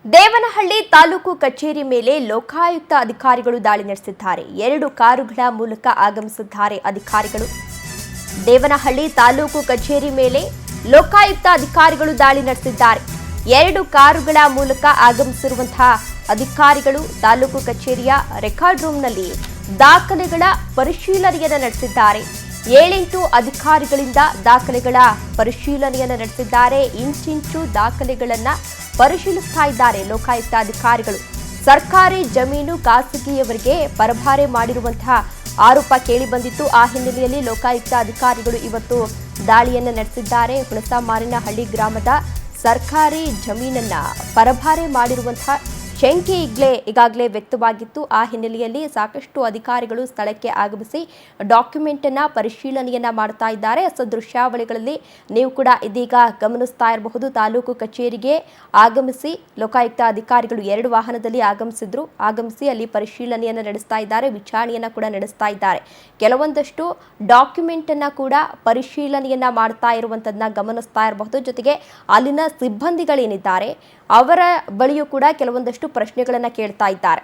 ದೇವನಹಳ್ಳಿ ತಾಲೂಕು ಕಚೇರಿ ಮೇಲೆ ಲೋಕಾಯುಕ್ತ ಅಧಿಕಾರಿಗಳು ದಾಳಿ ನಡೆಸಿದ್ದಾರೆ. 2 ಕಾರುಗಳ ಮೂಲಕ ಆಗಮಿಸಿದ್ದಾರೆ ಅಧಿಕಾರಿಗಳು. ದೇವನಹಳ್ಳಿ ತಾಲೂಕು ಕಚೇರಿ ಮೇಲೆ ಲೋಕಾಯುಕ್ತ ಅಧಿಕಾರಿಗಳು ದಾಳಿ ನಡೆಸಿದ್ದಾರೆ. 2 ಕಾರುಗಳ ಮೂಲಕ ಆಗಮಿಸಿರುವಂತಹ ಅಧಿಕಾರಿಗಳು ತಾಲೂಕು ಕಚೇರಿಯ ರೆಕಾರ್ಡ್ ರೂಮ್ನಲ್ಲಿ ದಾಖಲೆಗಳ ಪರಿಶೀಲನೆಯನ್ನು ನಡೆಸಿದ್ದಾರೆ. 7-8 ಅಧಿಕಾರಿಗಳಿಂದ ದಾಖಲೆಗಳ ಪರಿಶೀಲನೆಯನ್ನು ನಡೆಸಿದ್ದಾರೆ. ಇಂಚಿಂಚು ದಾಖಲೆಗಳನ್ನು ಪರಿಶೀಲಿಸ್ತಾ ಇದ್ದಾರೆ ಲೋಕಾಯುಕ್ತ ಅಧಿಕಾರಿಗಳು. ಸರ್ಕಾರಿ ಜಮೀನು ಖಾಸಗಿಯವರಿಗೆ ಪರಭಾರೆ ಮಾಡಿರುವಂತಹ ಆರೋಪ ಕೇಳಿ ಬಂದಿತ್ತು. ಆ ಹಿನ್ನೆಲೆಯಲ್ಲಿ ಲೋಕಾಯುಕ್ತ ಅಧಿಕಾರಿಗಳು ಇವತ್ತು ದಾಳಿಯನ್ನು ನಡೆಸಿದ್ದಾರೆ. ಹುಣಸಮಾರಿನಹಳ್ಳಿ ಗ್ರಾಮದ ಸರ್ಕಾರಿ ಜಮೀನನ್ನ ಪರಭಾರೆ ಮಾಡಿರುವಂತಹ ಶಂಕೆ ಈಗಾಗಲೇ ವ್ಯಕ್ತವಾಗಿತ್ತು. ಆ ಹಿನ್ನೆಲೆಯಲ್ಲಿ ಸಾಕಷ್ಟು ಅಧಿಕಾರಿಗಳು ಸ್ಥಳಕ್ಕೆ ಆಗಮಿಸಿ ಡಾಕ್ಯುಮೆಂಟ್ ಅನ್ನ ಪರಿಶೀಲನೆಯನ್ನ ಮಾಡ್ತಾ ಇದ್ದಾರೆ. ದೃಶ್ಯಾವಳಿಗಳಲ್ಲಿ ನೀವು ಕೂಡ ಇದೀಗ ಗಮನಿಸ್ತಾ ಇರಬಹುದು. ತಾಲೂಕು ಕಚೇರಿಗೆ ಆಗಮಿಸಿ ಲೋಕಾಯುಕ್ತ ಅಧಿಕಾರಿಗಳು 2 ವಾಹನದಲ್ಲಿ ಆಗಮಿಸಿ ಅಲ್ಲಿ ಪರಿಶೀಲನೆಯನ್ನ ನಡೆಸ್ತಾ ಇದ್ದಾರೆ, ವಿಚಾರಣೆಯನ್ನ ಕೂಡ ನಡೆಸ್ತಾ ಇದ್ದಾರೆ. ಕೆಲವೊಂದಷ್ಟು ಡಾಕ್ಯುಮೆಂಟ್ ಅನ್ನ ಕೂಡ ಪರಿಶೀಲನೆಯನ್ನ ಮಾಡ್ತಾ ಇರುವಂತದನ್ನ ಗಮನಿಸ್ತಾ ಇರಬಹುದು. ಜೊತೆಗೆ ಅಲ್ಲಿನ ಸಿಬ್ಬಂದಿಗಳೇನಿದ್ದಾರೆ ಅವರ ಬಳಿಯೂ ಕೂಡ ಕೆಲವೊಂದಷ್ಟು ಪ್ರಶ್ನೆಗಳನ್ನು ಕೇಳ್ತಾ ಇದ್ದಾರೆ.